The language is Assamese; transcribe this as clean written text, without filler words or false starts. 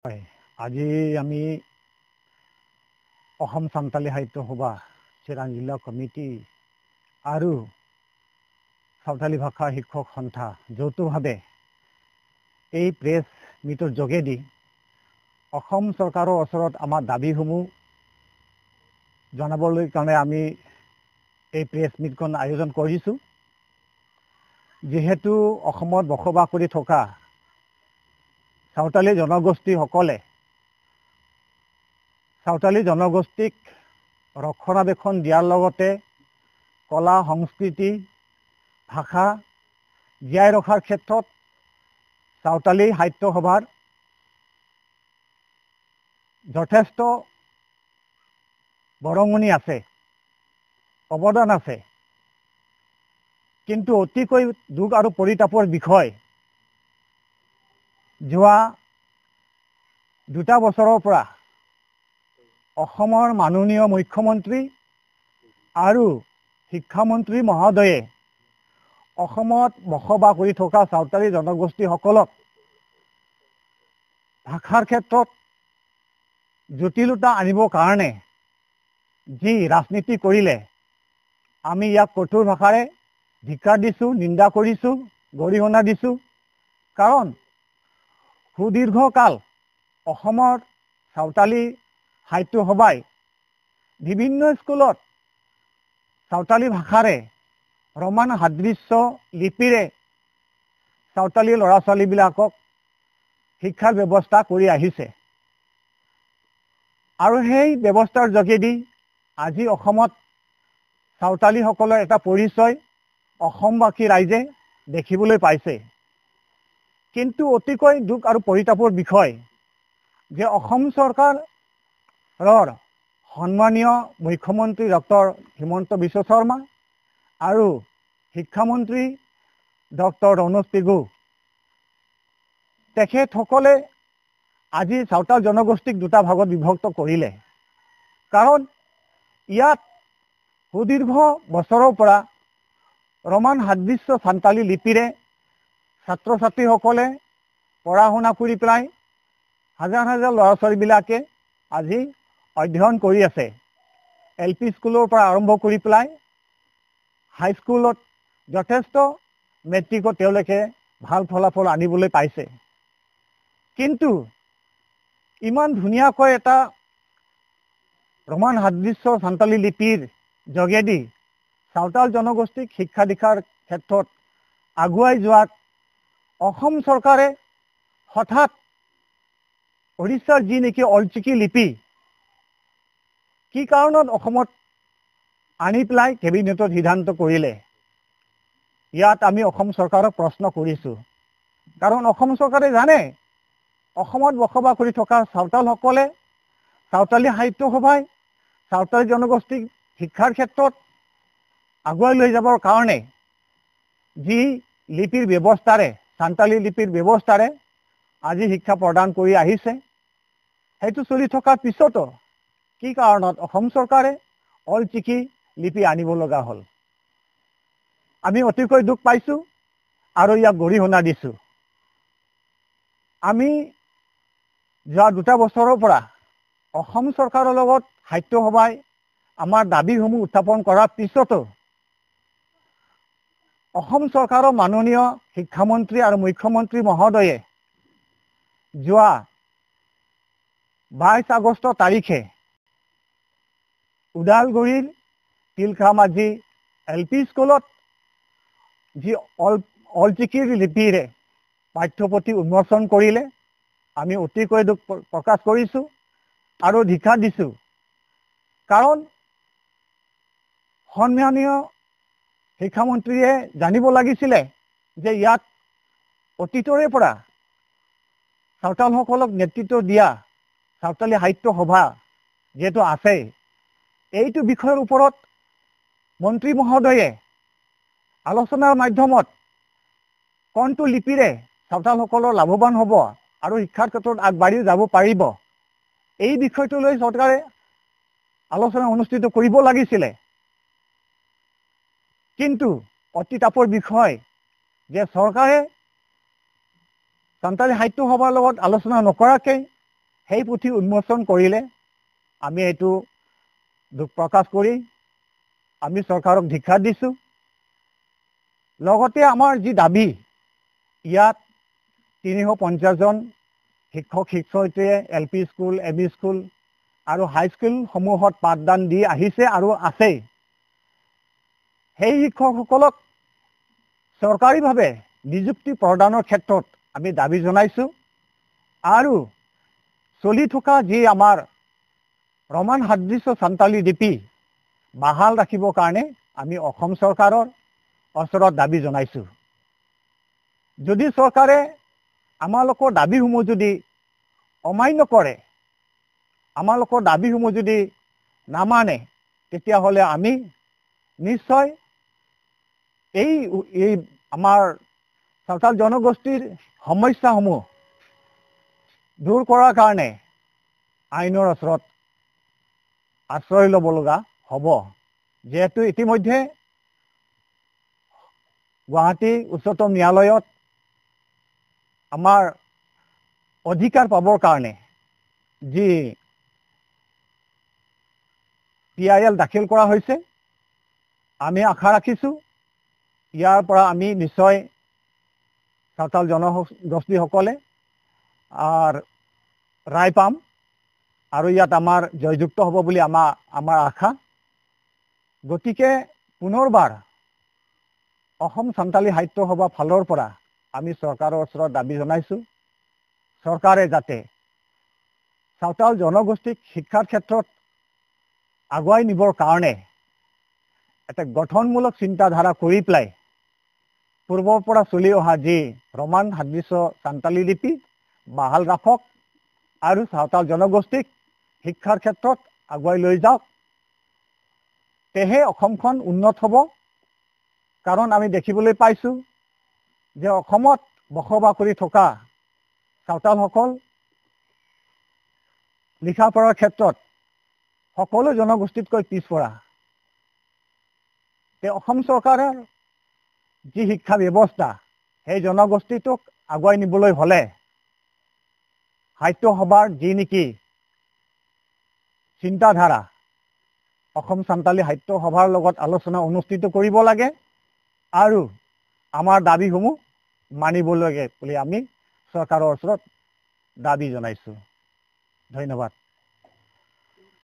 হয়, আজি আমি অসম সান্তালী সাহিত্য সভা চিৰাং জিলা কমিটি আৰু সাঁওতালী ভাষা শিক্ষক সন্থা যৌথভাৱে এই প্ৰেছ মিটৰ যোগেদি অসম চৰকাৰৰ ওচৰত আমাৰ দাবীসমূহ জনাবলৈ কাৰণে আমি এই প্ৰেছ মিটখন আয়োজন কৰিছোঁ। যিহেতু অসমত বসবাস কৰি থকা সাঁওতালী জনগোষ্ঠীসকলে সাঁওতালী জনগোষ্ঠীক ৰক্ষণাবেক্ষণ দিয়াৰ লগতে কলা সংস্কৃতি ভাষা জীয়াই ৰখাৰ ক্ষেত্ৰত সাঁওতালী সাহিত্য সভাৰ যথেষ্ট বৰঙণি আছে, অৱদান আছে। কিন্তু অতিকৈ দুখ আৰু পৰিতাপৰ বিষয়, যোৱা 2 বছৰৰ পৰা অসমৰ মাননীয় মুখ্যমন্ত্ৰী আৰু শিক্ষামন্ত্ৰী মহোদয়ে অসমত বসবাস কৰি থকা সাঁওতালী জনগোষ্ঠীসকলক ভাষাৰ ক্ষেত্ৰত জটিলতা আনিবৰ কাৰণে যি ৰাজনীতি কৰিলে, আমি ইয়াক কঠোৰ ভাষাৰে ধিক্কাৰ দিছোঁ, নিন্দা কৰিছোঁ, গৰিহণা দিছোঁ। কাৰণ সুদীৰ্ঘকাল অসমৰ সাঁওতালী সাহিত্য সভাই বিভিন্ন স্কুলত সাঁওতালী ভাষাৰে ৰোমান সাদৃশ্য লিপিৰে সাঁওতালী ল'ৰা ছোৱালীবিলাকক শিক্ষাৰ ব্যৱস্থা কৰি আহিছে। আৰু সেই ব্যৱস্থাৰ যোগেদি আজি অসমত সাঁওতালীসকলৰ এটা পৰিচয় অসমবাসী ৰাইজে দেখিবলৈ পাইছে। কিন্তু অতিকৈ দুখ আৰু পৰিতাপৰ বিষয় যে অসম চৰকাৰৰ সন্মানীয় মুখ্যমন্ত্ৰী ডক্টৰ হিমন্ত বিশ্ব শৰ্মা আৰু শিক্ষামন্ত্ৰী ডক্টৰ ৰণোজ পেগু তেখেতসকলে আজি সাঁওতাল জনগোষ্ঠীক 2টা ভাগত বিভক্ত কৰিলে। কাৰণ ইয়াত সুদীৰ্ঘ বছৰৰ পৰা ৰোমান সাদৃশ্য সাঁওতালী লিপিৰে ছাত্ৰ ছাত্ৰীসকলে পঢ়া শুনা কৰি পেলাই হাজাৰ হাজাৰ ল'ৰা ছোৱালীবিলাকে আজি অধ্যয়ন কৰি আছে। LP স্কুলৰ পৰা আৰম্ভ কৰি পেলাই হাইস্কুলত যথেষ্ট মেট্ৰিকত তেওঁলোকে ভাল ফলাফল আনিবলৈ পাইছে। কিন্তু ইমান ধুনীয়াকৈ এটা ৰোমান সাদৃশ্য সাঁওতালী লিপিৰ যোগেদি সাঁওতাল জনগোষ্ঠীক শিক্ষা দীক্ষাৰ ক্ষেত্ৰত আগুৱাই যোৱাত অসম চৰকাৰে হঠাৎ উৰিষ্যাৰ যি নেকি অলচিকি লিপি কি কাৰণত অসমত আনি পেলাই কেবিনেটত সিদ্ধান্ত কৰিলে। ইয়াত আমি অসম চৰকাৰক প্ৰশ্ন কৰিছোঁ। কাৰণ অসম চৰকাৰে জানে অসমত বসবাস কৰি থকা সাঁওতালসকলে সাঁওতালী সাহিত্য সভাই সাঁওতালী জনগোষ্ঠীক শিক্ষাৰ ক্ষেত্ৰত আগুৱাই লৈ যাবৰ কাৰণে যি লিপিৰ ব্যৱস্থাৰে সাঁওতালী লিপিৰ ব্যৱস্থাৰে আজি শিক্ষা প্ৰদান কৰি আহিছে, সেইটো চলি থকাৰ পিছতো কি কাৰণত অসম চৰকাৰে অলচিকি লিপি আনিব লগা হ'ল। আমি অতিকৈ দুখ পাইছোঁ আৰু ইয়াক গৰিহণা দিছোঁ। আমি যোৱা 2টা বছৰৰ পৰা অসম চৰকাৰৰ লগত সাহিত্য সভাই আমাৰ দাবীসমূহ উত্থাপন কৰাৰ পিছতো অসম চৰকাৰৰ মাননীয় শিক্ষামন্ত্ৰী আৰু মুখ্যমন্ত্ৰী মহোদয়ে যোৱা 22 আগষ্ট তাৰিখে ওদালগুৰিৰ তিলখামাঝি LP স্কুলত যি অলচিকিৰ লিপিৰে পাঠ্যপুথি উন্মোচন কৰিলে। আমি অতিকৈ দুখ প্ৰকাশ কৰিছোঁ আৰু ধিক্কাৰ দিছোঁ। কাৰণ সন্মানীয় শিক্ষামন্ত্ৰীয়ে জানিব লাগিছিলে যে ইয়াত অতীতৰে পৰা সাঁওতালসকলক নেতৃত্ব দিয়া সাঁওতালী সাহিত্য সভা যিহেতু আছে, এইটো বিষয়ৰ ওপৰত মন্ত্ৰী মহোদয়ে আলোচনাৰ মাধ্যমত কোনটো লিপিৰে সাঁওতালসকলৰ লাভৱান হ'ব আৰু শিক্ষাৰ ক্ষেত্ৰত আগবাঢ়ি যাব পাৰিব, এই বিষয়টো লৈ চৰকাৰে আলোচনা অনুষ্ঠিত কৰিব লাগিছিলে। কিন্তু অতিতাপৰ বিষয় যে চৰকাৰে সাঁওতালী সাহিত্য সভাৰ লগত আলোচনা নকৰাকৈ সেই পুথি উন্মোচন কৰিলে আমি এইটো দুখ প্ৰকাশ কৰি আমি চৰকাৰক ধিক্কাৰ দিছোঁ। লগতে আমাৰ যি দাবী, ইয়াত 350 জন শিক্ষক শিক্ষয়িত্ৰীয়ে LP স্কুল, ME স্কুল আৰু হাইস্কুলসমূহত পাঠদান দি আহিছে আৰু আছে। সেই শিক্ষকসকলক চৰকাৰীভাৱে নিযুক্তি প্ৰদানৰ ক্ষেত্ৰত আমি দাবী জনাইছোঁ। আৰু চলি থকা যি আমাৰ ৰমান হাদৃশ্য সান্তালী লিপি বাহাল ৰাখিবৰ কাৰণে আমি অসম চৰকাৰৰ ওচৰত দাবী জনাইছোঁ। যদি চৰকাৰে আমালোকৰ দাবীসমূহ যদি অমান্য কৰে, আমালোকৰ দাবীসমূহ যদি নামানে, তেতিয়াহ'লে আমি নিশ্চয় এই আমাৰ সাঁওতাল জনগোষ্ঠীৰ সমস্যাসমূহ দূৰ কৰাৰ কাৰণে আইনৰ ওচৰত আশ্ৰয় ল'ব লগা হ'ব। যিহেতু ইতিমধ্যে গুৱাহাটী উচ্চতম ন্যায়ালয়ত আমাৰ অধিকাৰ পাবৰ কাৰণে যি PIL দাখিল কৰা হৈছে, আমি আশা ৰাখিছোঁ ইয়াৰ পৰা আমি নিশ্চয় সাঁওতাল জনগোষ্ঠীসকলে ৰায় পাম আৰু ইয়াত আমাৰ জয়যুক্ত হ'ব বুলি আমাৰ আশা। গতিকে পুনৰবাৰ অসম সান্তালী সাহিত্য সভাৰ ফালৰ পৰা আমি চৰকাৰৰ ওচৰত দাবী জনাইছোঁ, চৰকাৰে যাতে সাঁওতাল জনগোষ্ঠীক শিক্ষাৰ ক্ষেত্ৰত আগুৱাই নিবৰ কাৰণে এটা গঠনমূলক চিন্তাধাৰা কৰি পেলাই পূৰ্বৰ পৰা চলি অহা যি ৰমান হাদৃশ্য সান্তালী লিপি বাহাল ৰাখক আৰু সাঁওতাল জনগোষ্ঠীক শিক্ষাৰ ক্ষেত্ৰত আগুৱাই লৈ যাওক। তেহে অসমখন উন্নত হ'ব। কাৰণ আমি দেখিবলৈ পাইছোঁ যে অসমত বসবাস কৰি থকা সাঁওতালসকল লিখা পঢ়াৰ ক্ষেত্ৰত সকলো জনগোষ্ঠীতকৈ পিছপৰা। অসম চৰকাৰৰ যি শিক্ষা ব্যৱস্থা, সেই জনগোষ্ঠীটোক আগুৱাই নিবলৈ হ'লে সাহিত্য সভাৰ যি নেকি চিন্তাধাৰা, অসম সান্তালী সাহিত্য সভাৰ লগত আলোচনা অনুষ্ঠিত কৰিব লাগে আৰু আমাৰ দাবীসমূহ মানিব লাগে বুলি আমি চৰকাৰৰ ওচৰত দাবী জনাইছোঁ। ধন্যবাদ।